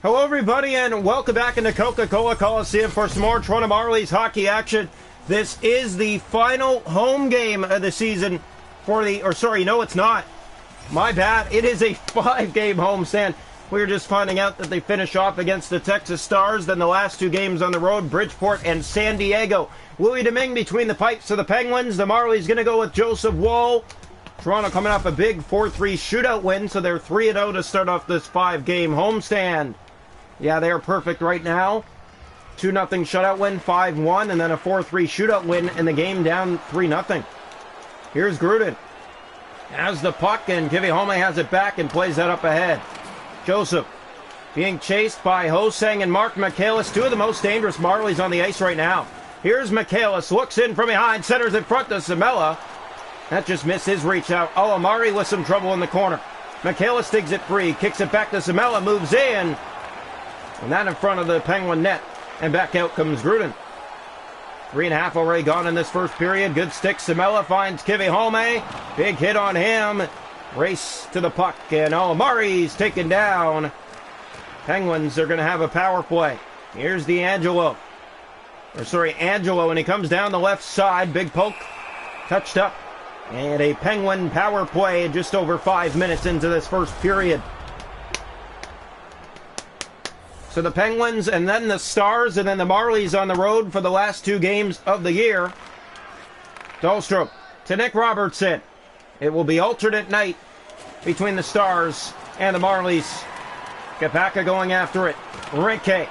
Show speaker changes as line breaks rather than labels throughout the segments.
Hello everybody and welcome back into Coca-Cola Coliseum for some more Toronto Marlies hockey action. This is the final home game of the season for no it's not. My bad. It is a 5-game homestand. We were just finding out that they finish off against the Texas Stars, then the last 2 games on the road, Bridgeport and San Diego. Louis Domingue between the pipes of the Penguins. The Marlies going to go with Joseph Woll. Toronto coming off a big 4-3 shootout win, so they're 3-0 to start off this 5-game homestand. Yeah, they are perfect right now. 2-0 shutout win, 5-1, and then a 4-3 shootout win, and the game down 3-0. Here's Gruden. Has the puck, and Kivihome has it back and plays that up ahead. Joseph being chased by Hosang and Mark Michaelis, 2 of the most dangerous Marlies on the ice right now. Here's Michaelis, looks in from behind, centers in front to Samela. That just missed his reach out. Amari with some trouble in the corner. Michaelis digs it free, kicks it back to Samela, moves in. And that in front of the Penguin net. And back out comes Gruden. 3.5 already gone in this first period. Good stick. Samela finds Kivihome. Big hit on him. Race to the puck. And Amari's taken down. Penguins are going to have a power play. Here's Angelo. And he comes down the left side. Big poke. Touched up. And a Penguin power play just over 5 minutes into this first period. So the Penguins and then the Stars and then the Marlies on the road for the last 2 games of the year. Dahlstrom to Nick Robertson. It will be alternate night between the Stars and the Marlies. Kapaka going after it. Rinke.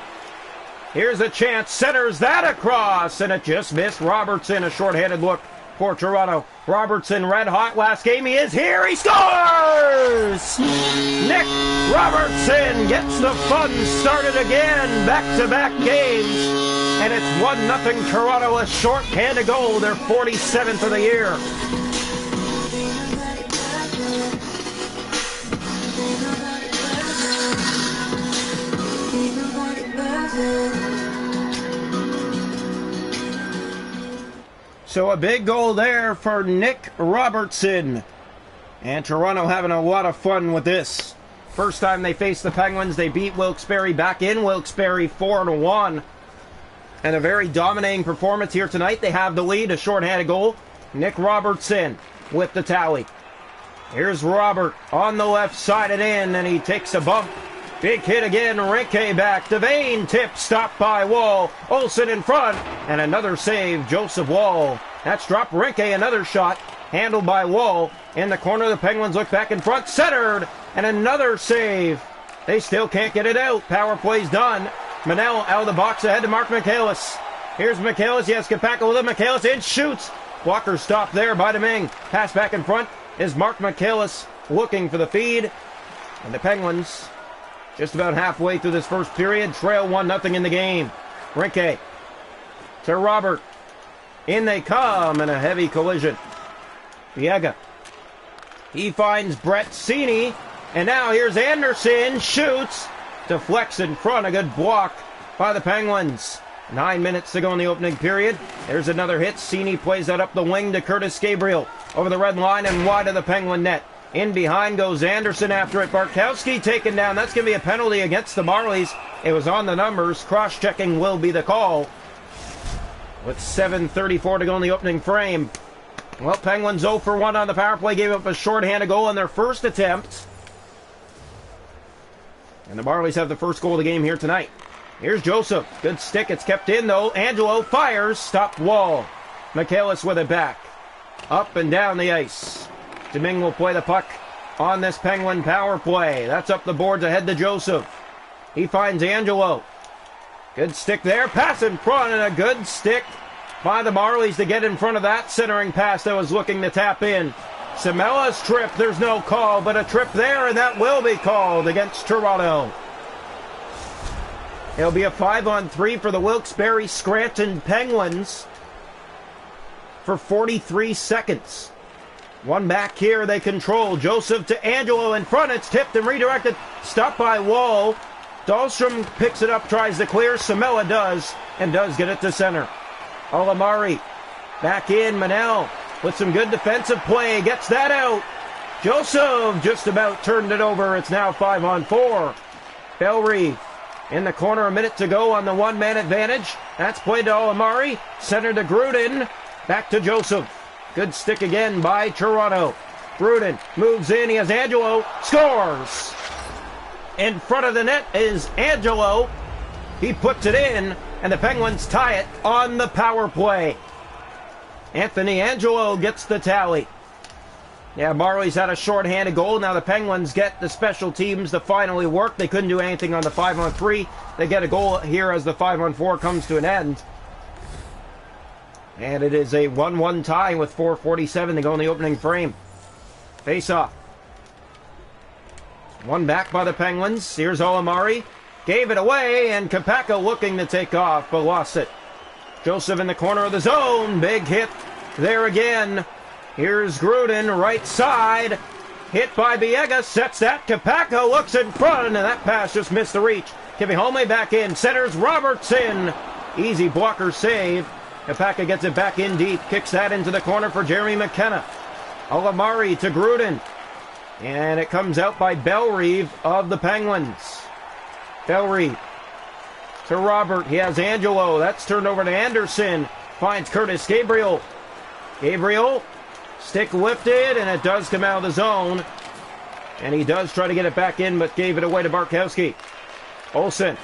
Here's a chance. Centers that across. And it just missed Robertson. A shorthanded look for Toronto. Robertson red hot last game. He is here. He scores! Nick Robertson gets the fun started again. Back-to-back games. And it's 1-0 Toronto. A short-handed goal. Their 47th of the year. So a big goal there for Nick Robertson. And Toronto having a lot of fun with this. First time they faced the Penguins, they beat Wilkes-Barre back in Wilkes-Barre 4-1. And a very dominating performance here tonight. They have the lead, a shorthanded goal. Nick Robertson with the tally. Here's Robert on the left side and in, and he takes a bump. Big hit again, Rinke back. Devane tip, stopped by Woll. Olsen in front, and another save, Joseph Woll. That's dropped Rinke, another shot, handled by Woll. In the corner, the Penguins look back in front, centered, and another save. They still can't get it out. Power play's done. Manel out of the box ahead to Mark Michaelis. Here's Michaelis, yes, Kapaka with him. Michaelis in, shoots. Walker stopped there by Domingue. Pass back in front is Mark Michaelis looking for the feed. And the Penguins just about halfway through this first period, trail 1-0 in the game. Rinke to Robert. In they come, and a heavy collision. Biega. He finds Brett Cini, and now here's Anderson, shoots, deflects in front, a good block by the Penguins. 9 minutes to go in the opening period. There's another hit. Cini plays that up the wing to Curtis Gabriel. Over the red line and wide of the Penguin net. In behind goes Anderson after it. Bartkowski taken down. That's going to be a penalty against the Marlies. It was on the numbers. Cross-checking will be the call. With 7:34 to go in the opening frame. Well, Penguins 0 for 1 on the power play. Gave up a shorthanded goal on their first attempt. And the Marlies have the first goal of the game here tonight. Here's Joseph. Good stick. It's kept in, though. Angelo fires. Stopped Woll. Michaelis with it back. Up and down the ice. Domingue will play the puck on this Penguin power play. That's up the boards ahead to Joseph. He finds Angelo. Good stick there. Pass in front, and a good stick by the Marlies to get in front of that centering pass that was looking to tap in. Samela's trip. There's no call, but a trip there, and that will be called against Toronto. It'll be a 5-on-3 for the Wilkes-Barre Scranton Penguins for 43 seconds. One back here, they control. Joseph to Angelo in front. It's tipped and redirected. Stopped by Woll. Dahlstrom picks it up, tries to clear. Samela does, and does get it to center. Olamari back in. Manel with some good defensive play. Gets that out. Joseph just about turned it over. It's now 5-on-4. Bellry In the corner, a minute to go on the one-man advantage. That's played to Olamari. Center to Gruden. Back to Joseph. Good stick again by Toronto. Gruden moves in. He has Angelo. Scores! In front of the net is Angelo. He puts it in, and the Penguins tie it on the power play. Anthony Angelo gets the tally. Yeah, Marlies had a shorthanded goal. Now the Penguins get the special teams to finally work. They couldn't do anything on the 5-on-3. They get a goal here as the 5-on-4 comes to an end. And it is a 1-1 tie with 4:47 to go in the opening frame. Face off. One back by the Penguins. Here's Olamari. Gave it away, and Kapaka looking to take off, but lost it. Joseph in the corner of the zone. Big hit there again. Here's Gruden, right side. Hit by Biega, sets that. Kapaka looks in front, and that pass just missed the reach. Kivihome back in. Centers Robertson. Easy blocker save. Kapaka gets it back in deep. Kicks that into the corner for Jeremy McKenna. Olamari to Gruden. And it comes out by Bellerive of the Penguins. Bellerive to Robert. He has Angelo. That's turned over to Anderson. Finds Curtis Gabriel. Gabriel. Stick lifted, and it does come out of the zone. And he does try to get it back in, but gave it away to Barkowski. Olsen.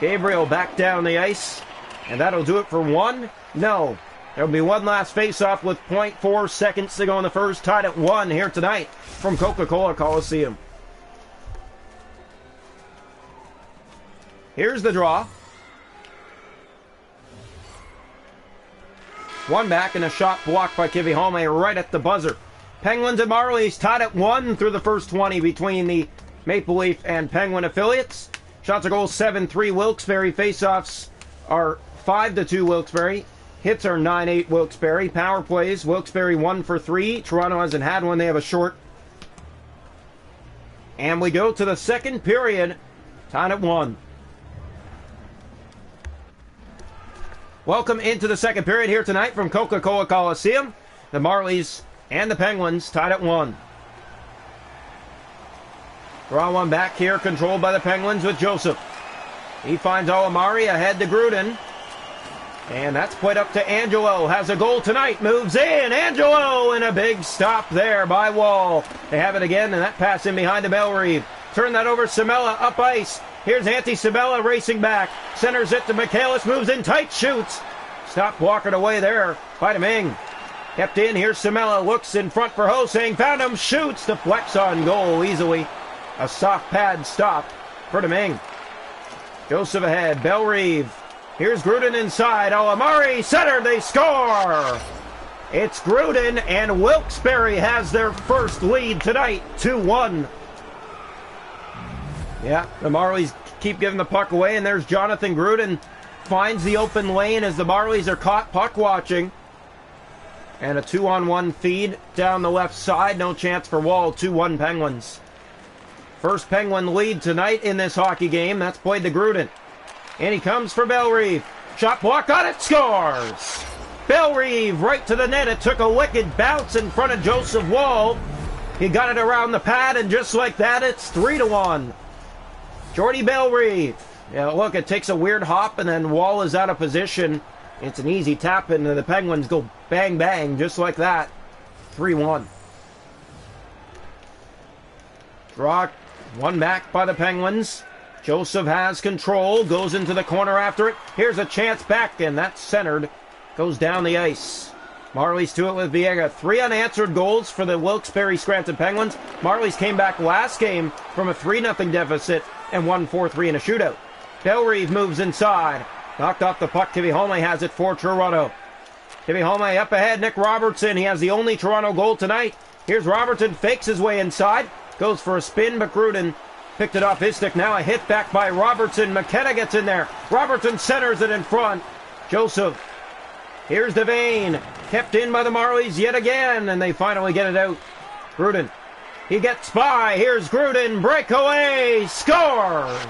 Gabriel back down the ice. And that'll do it for one. No. There'll be one last face-off with 0.4 seconds to go in the first. Tied at 1 here tonight from Coca-Cola Coliseum. Here's the draw. One back and a shot blocked by Kivihome right at the buzzer. Penguins and Marlies tied at 1 through the first 20 between the Maple Leaf and Penguin affiliates. Shots on goal 7-3 Wilkes-Barre. Face-offs are 5-2 Wilkes-Barre. Hits are 9-8 Wilkes-Barre. Power plays, Wilkes-Barre 1 for 3. Toronto hasn't had one. They have a short. And we go to the second period. Tied at 1. Welcome into the second period here tonight from Coca-Cola Coliseum. The Marlies and the Penguins tied at 1. Draw one back here, controlled by the Penguins with Joseph. He finds Olamari ahead to Gruden. And that's played up to Angelo. Has a goal tonight. Moves in. Angelo, and a big stop there by Wall. They have it again, and that pass in behind the Bellerive. Turn that over. Samela up ice. Here's Antti Sabella racing back. Centers it to Michaelis. Moves in tight. Shoots. Stop walking away there by Deming. Kept in. Here's Samela. Looks in front for Hosang. Found him. Shoots. Deflects on goal easily. A soft pad stop for Deming. Joseph ahead. Bellerive. Here's Gruden inside. Olamari. Center. They score. It's Gruden, and Wilkes-Barre has their first lead tonight. 2-1. Yeah, the Marlies keep giving the puck away, and there's Jonathan Gruden. Finds the open lane as the Marlies are caught puck watching. And a 2-on-1 feed down the left side. No chance for Wall. 2-1 Penguins. First Penguin lead tonight in this hockey game. That's played to Gruden. And he comes for Bellerive. Shot blocked on it. Scores! Bellerive right to the net. It took a wicked bounce in front of Joseph Wall. He got it around the pad, and just like that, it's 3-1. Jordy Bellerive. Yeah, look, it takes a weird hop, and then Wall is out of position. It's an easy tap, and the Penguins go bang, bang, just like that. 3-1. Draw one back by the Penguins. Joseph has control, goes into the corner after it. Here's a chance back, and that's centered. Goes down the ice. Marlies to it with Viega. 3 unanswered goals for the Wilkes-Barre Scranton Penguins. Marlies came back last game from a 3-0 deficit and won 4-3 in a shootout. Bellerive moves inside. Knocked off the puck. Kivihome has it for Toronto. Kivihome up ahead. Nick Robertson. He has the only Toronto goal tonight. Here's Robertson. Fakes his way inside. Goes for a spin, but Gruden picked it off his stick. Now a hit back by Robertson. McKenna gets in there. Robertson centers it in front. Joseph. Here's Devane. Kept in by the Marlies yet again, and they finally get it out. Gruden. He gets by. Here's Gruden. Breakaway. Scores.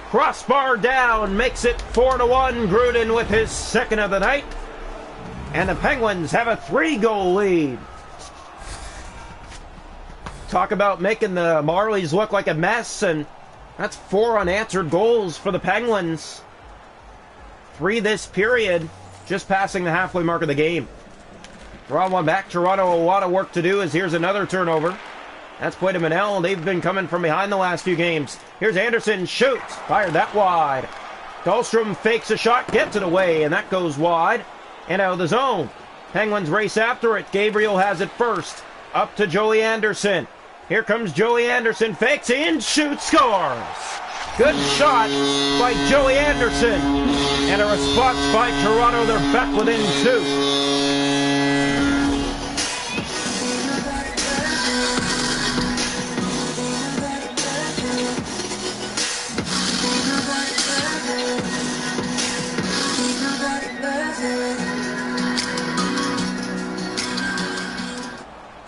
Crossbar down. Makes it 4-1. Gruden with his second of the night. And the Penguins have a 3-goal lead. Talk about making the Marlies look like a mess, and That's 4 unanswered goals for the Penguins. 3 this period, just passing the halfway mark of the game. We're on one back. Toronto, a lot of work to do as here's another turnover. That's played to Manel. They've been coming from behind the last few games. Here's Anderson, shoots, fired that wide. Dahlstrom fakes a shot, gets it away, and that goes wide and out of the zone. Penguins race after it. Gabriel has it first. Up to Joey Anderson. Here comes Joey Anderson, fakes in, shoots, scores. Good shot by Joey Anderson. And a response by Toronto. They're back within 2.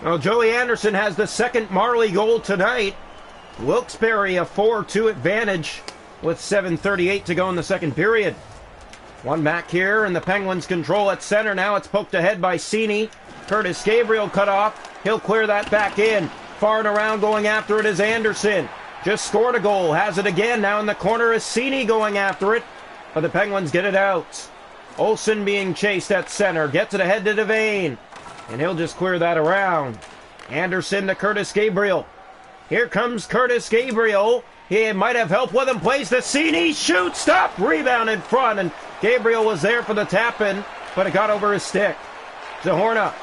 Well, Joey Anderson has the second Marley goal tonight. Wilkes-Barre a 4-2 advantage with 7:38 to go in the second period. One back here, and the Penguins control at center. Now it's poked ahead by Cini. Curtis Gabriel cut off. He'll clear that back in. Far and around going after it is Anderson. Just scored a goal. Has it again. Now in the corner is Cini going after it. But the Penguins get it out. Olsen being chased at center. Gets it ahead to Devane. And he'll just clear that around. Anderson to Curtis Gabriel. Here comes Curtis Gabriel. He might have help with him. Plays the Cini. Shoot. Stop. Rebound in front. And Gabriel was there for the tap-in, but it got over his stick. Zahorna.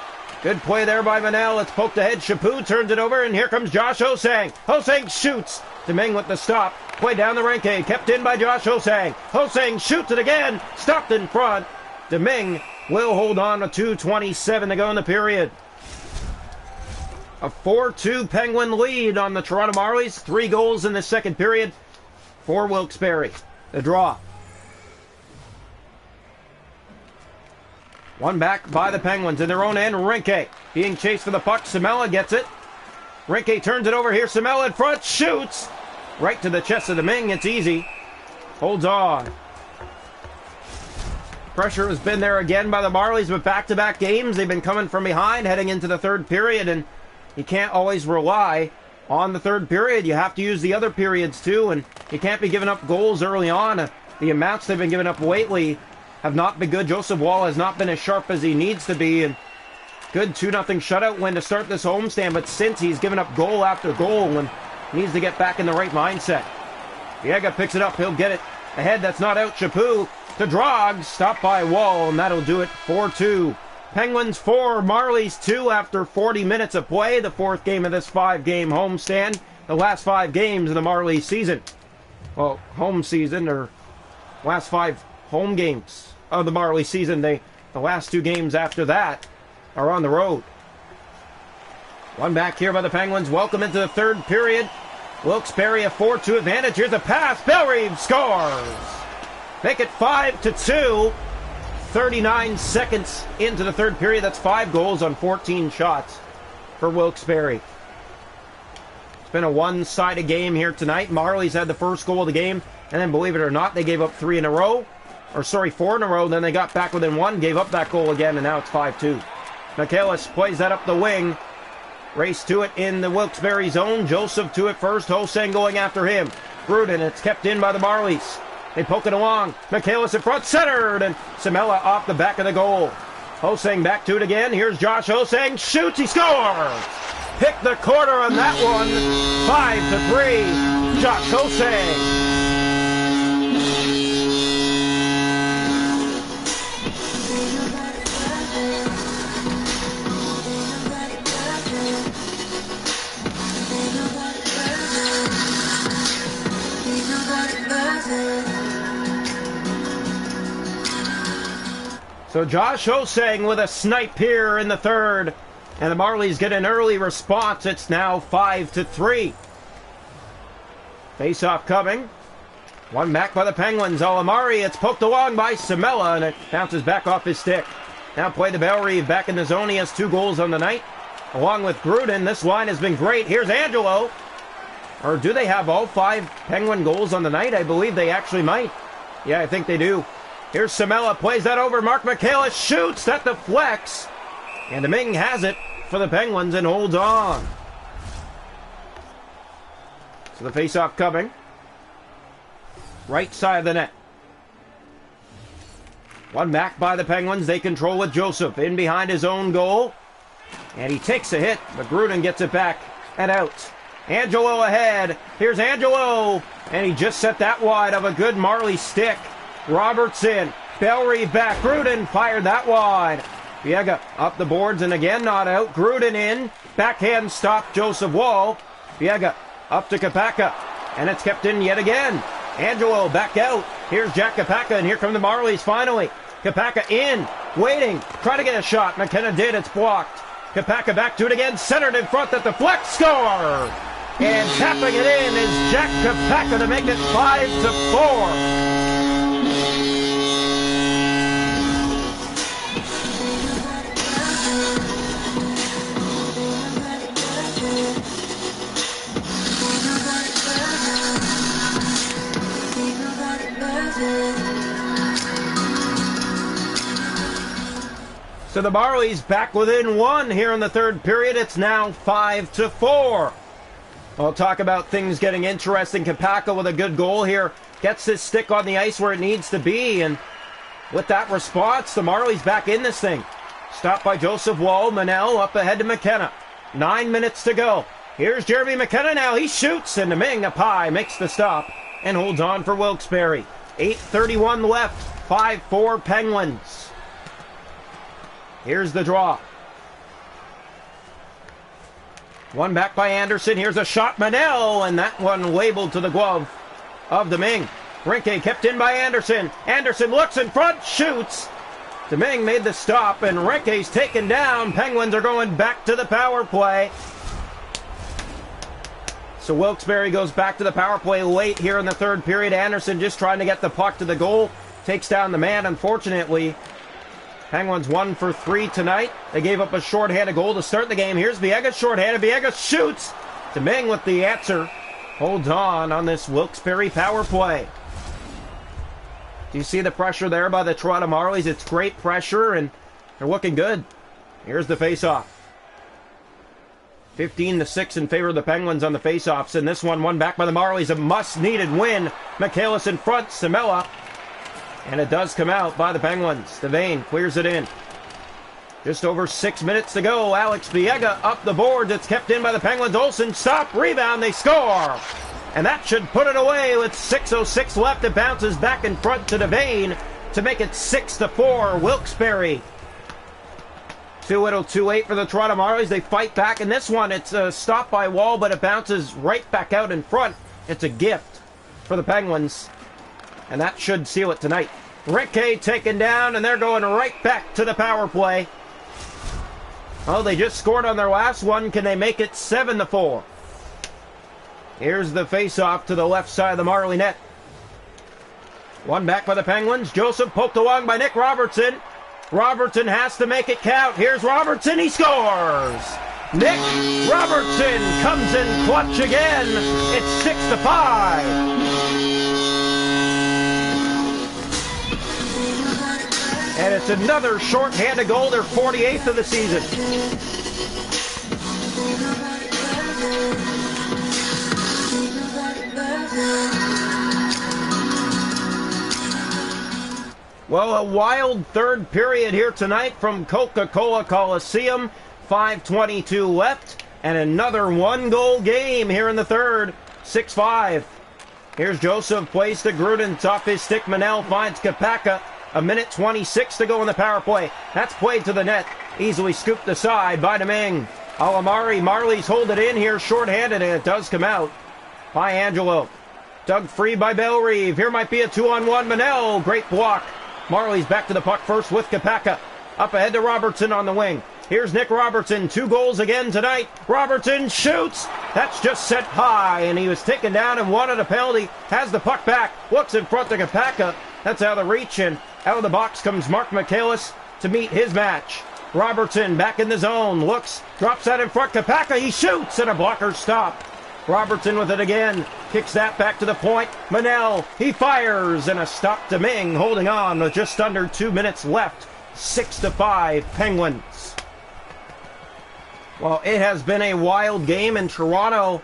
Good play there by Manel. It's poked ahead. Chaput turns it over, and here comes Josh Hosang. Hosang shoots. Domingue with the stop. Play down the Renke. Kept in by Josh Hosang. Hosang shoots it again. Stopped in front. Domingue will hold on with 2:27 to go in the period. A 4-2 Penguin lead on the Toronto Marlies. 3 goals in the second period for Wilkes-Barre. The draw. One back by the Penguins in their own end. Renke being chased for the puck. Samela gets it. Renke turns it over here. Samela in front. Shoots. Right to the chest of Domingue. It's easy. Holds on. Pressure has been there again by the Marlies, but back-to-back games, they've been coming from behind heading into the third period, and you can't always rely on the third period. You have to use the other periods too, and you can't be giving up goals early on. The amounts they've been giving up lately have not been good. Joseph Wall has not been as sharp as he needs to be, and good 2-0 shutout win to start this homestand, but since he's given up goal after goal and needs to get back in the right mindset. Viega picks it up. He'll get it ahead. That's not out. Chaput to Drog, stopped by Wall, and that'll do it. 4-2. Penguins 4, Marlies 2 after 40 minutes of play. The 4th game of this 5-game homestand. The last 5 games of the Marlies season. Well, home season, or last 5 home games of the Marlies season. The last 2 games after that are on the road. One back here by the Penguins. Welcome into the third period. Wilkes-Barre a 4-2 advantage. Here's a pass. Bellerive scores. Make it 5-2. 39 seconds into the third period. That's 5 goals on 14 shots for Wilkes-Barre. It's been a one-sided game here tonight. Marlies had the first goal of the game, and then, believe it or not, they gave up 4 in a row. Then they got back within 1, gave up that goal again, and now it's 5-2. Michaelis plays that up the wing. Race to it in the Wilkes-Barre zone. Joseph to it first. Hosang going after him. Gruden, it's kept in by the Marlies. They poke it along. Michaelis in front, centered, and Samela off the back of the goal. Hosang back to it again. Here's Josh Hosang. Shoots, he scores! Pick the corner on that one. 5-3. Josh Hosang. So Josh Hosang with a snipe here in the third. And the Marlies get an early response. It's now 5-3. Face-off coming. One back by the Penguins. Alamari, it's poked along by Samela, and it bounces back off his stick. Now play to Bellerive back in the zone. He has 2 goals on the night. Along with Gruden, this line has been great. Here's Angelo. Or do they have all 5 Penguin goals on the night? I believe they actually might. Yeah, I think they do. Here's Samela, plays that over. Mark Michaelis shoots, that deflects. And Domingue has it for the Penguins and holds on. So the face-off coming. right side of the net. One back by the Penguins. They control with Joseph in behind his own goal. And he takes a hit, but Gruden gets it back and out. Angelo ahead. Here's Angelo. And he just set that wide of a good Marlies stick. Robertson. Bellerive back. Gruden fired that wide. Biega up the boards and again not out. Gruden in. Backhand stop Joseph Wall. Biega up to Kapaka. And it's kept in yet again. Angelo back out. Here's Jack Kapaka and here come the Marlies finally. Kapaka in. Waiting. Trying to get a shot. McKenna did. It's blocked. Kapaka back to it again. Centered in front at the flex. Score! And tapping it in is Jack Kapaka to make it 5-4. So the Marlies back within one here in the third period. It's now 5-4. I'll talk about things getting interesting. Kapaka with a good goal here. Gets his stick on the ice where it needs to be. And with that response, the Marlies back in this thing. Stopped by Joseph Wall. Manel up ahead to McKenna. 9 minutes to go. Here's Jeremy McKenna now. He shoots. And Domingue Apai makes the stop and holds on for Wilkes-Barre. 8:31 left. 5-4 Penguins. Here's the draw. One back by Anderson. Here's a shot. Manel. And that one labeled to the glove of Domingue. Rinke kept in by Anderson. Anderson looks in front. Shoots. Domingue made the stop. And Rinke's taken down. Penguins are going back to the power play. So Wilkes-Barre goes back to the power play late here in the third period. Anderson just trying to get the puck to the goal. Takes down the man, unfortunately. Penguins 1 for 3 tonight. They gave up a shorthanded goal to start the game. Here's Biega shorthanded. Biega shoots. Domingue with the answer. Holds on this Wilkes-Barre power play. Do you see the pressure there by the Toronto Marlies? It's great pressure, and they're looking good. Here's the face-off. 15-6 in favor of the Penguins on the face-offs. And this one back by the Marlies. A much-needed win. Michaelis in front. Samela. And it does come out by the Penguins. Devane clears it in. Just over 6 minutes to go. Alex Biega up the boards. It's kept in by the Penguins. Olsen stop. Rebound. They score. And that should put it away with 6:06 left. It bounces back in front to Devane to make it 6-4. Wilkes-Barre. 2-8 for the Toronto Marlies. They fight back. In this one, it's a stop by Wall, but it bounces right back out in front. It's a gift for the Penguins. And that should seal it tonight. Rinke taken down, and they're going right back to the power play. Oh, they just scored on their last one. Can they make it 7-4? Here's the face-off to the left side of the Marley net. One back by the Penguins. Joseph poked along by Nick Robertson. Robertson has to make it count. Here's Robertson. He scores. Nick Robertson comes in clutch again. It's 6-5. And it's another short-handed goal. They're 48th of the season. Well, a wild third period here tonight from Coca-Cola Coliseum. 5:22 left. And another one-goal game here in the third. 6-5. Here's Joseph. Plays to Gruden. Off his stick. Manel finds Kapaka. 1:26 to go in the power play. That's played to the net. Easily scooped aside by Domingue. Alamari. Marlies hold it in here shorthanded, and it does come out by Angelo. Dug free by Bellerive. Here might be a 2-on-1. Manel. Great block. Marlies back to the puck first with Kapaka. Up ahead to Robertson on the wing. Here's Nick Robertson. 2 goals again tonight. Robertson shoots. That's just set high, and he was taken down and wanted a penalty. Has the puck back. Looks in front to Kapaka. That's out of reach, and out of the box comes Mark Michaelis to meet his match. Robertson back in the zone. Looks. Drops that in front. Kapaka. He shoots, and a blocker stop. Robertson with it again. Kicks that back to the point. Manel. He fires, and a stop to Ming. Holding on with just under 2 minutes left. 6-5 Penguins. Well, it has been a wild game in Toronto.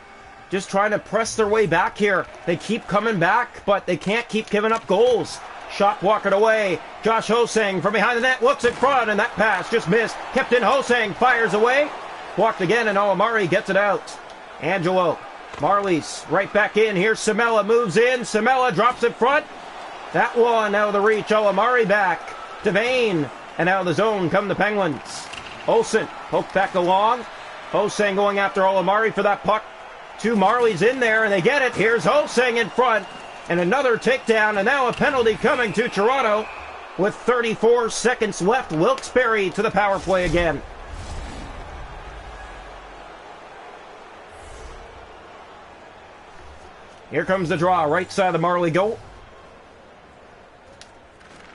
just trying to press their way back here. They keep coming back, but they can't keep giving up goals. Shot walking away. Josh Hosang from behind the net looks in front, and that pass just missed. Kept in. Hosang fires away. Walked again, and Olamari gets it out. Angelo. Marlies right back in. Here's Samela. Moves in. Samela drops in front. That one out of the reach. Olamari back. Devane. And out of the zone come the Penguins. Olsen poked back along. Hosang going after Olamari for that puck. Two Marlies in there, and they get it. Here's Hosang in front. And another takedown, and now a penalty coming to Toronto. With 34 seconds left, Wilkes-Barre to the power play again. Here comes the draw, right side of the Marley goal.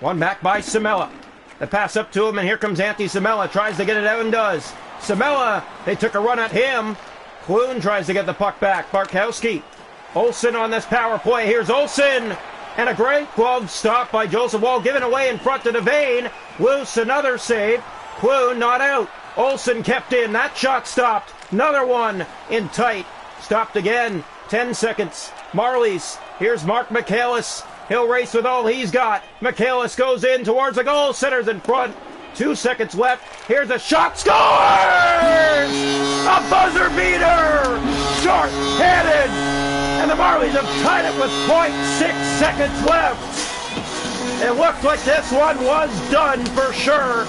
One back by Samela. The pass up to him, and here comes Antti Samela. Tries to get it out and does. Samela, they took a run at him. Clune tries to get the puck back. Barkowski. Olsen on this power play. Here's Olsen. And a great glove stop by Joseph Wall. Given away in front to Devane. Loose, another save. Clune not out. Olsen kept in. That shot stopped. Another one in tight. Stopped again. 10 seconds. Marlies. Here's Mark Michaelis. He'll race with all he's got. Michaelis goes in towards the goal. Center's in front. 2 seconds left. Here's a shot. Scores! A buzzer beater! Short-handed! And the Marlies have tied it with .6 seconds left. It looked like this one was done for sure.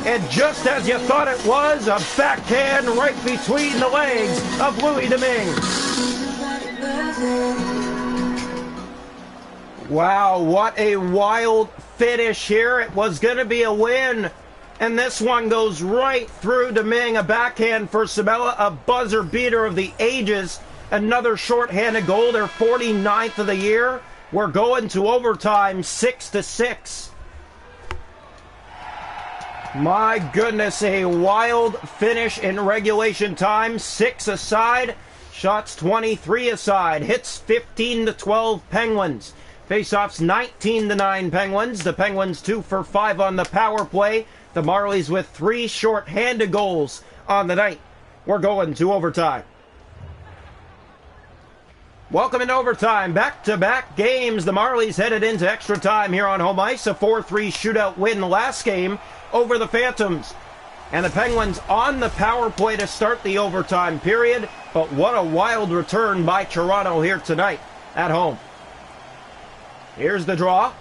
And just as you thought it was, a backhand right between the legs of Louis Domingue. Wow, what a wild finish here. It was going to be a win. And this one goes right through Domingue. A backhand for Samela, a buzzer beater of the ages. Another shorthanded goal, their 49th of the year. We're going to overtime, 6-6. My goodness, a wild finish in regulation time. 6 aside, shots 23 aside, hits 15-12 Penguins. Faceoffs 19-9 Penguins. The Penguins 2 for 5 on the power play. The Marlies with 3 short-handed goals on the night. We're going to overtime. Welcome into overtime. Back-to-back games. The Marlies headed into extra time here on home ice. A 4-3 shootout win last game over the Phantoms. And the Penguins on the power play to start the overtime period. But what a wild return by Toronto here tonight at home. Here's the draw.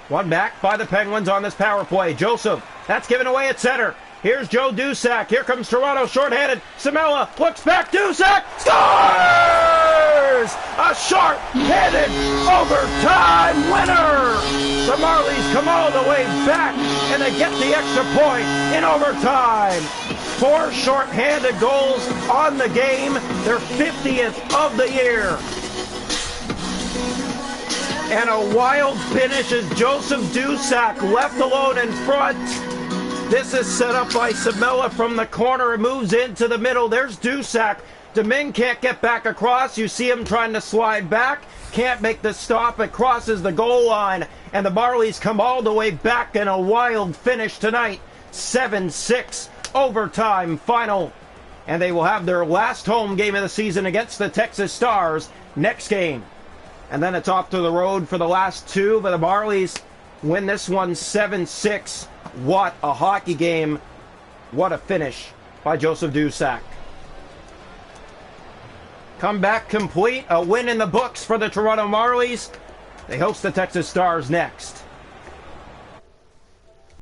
One back by the Penguins on this power play. Joseph, that's given away at center. Here's Joe Duszak. Here comes Toronto shorthanded. Samela looks back. Duszak scores! A short-handed overtime winner! The Marlies come all the way back, and they get the extra point in overtime. 4 short-handed goals on the game. Their 50th of the year. And a wild finish as Joseph Duszak left alone in front. This is set up by Samela from the corner and moves into the middle. There's Duszak. Domingue can't get back across. You see him trying to slide back. Can't make the stop. It crosses the goal line. And the Marlies come all the way back in a wild finish tonight. 7-6 overtime final. And they will have their last home game of the season against the Texas Stars next game. And then it's off to the road for the last 2. But the Marlies win this one 7-6. What a hockey game. What a finish by Joseph Duszak. Comeback complete. A win in the books for the Toronto Marlies. They host the Texas Stars next.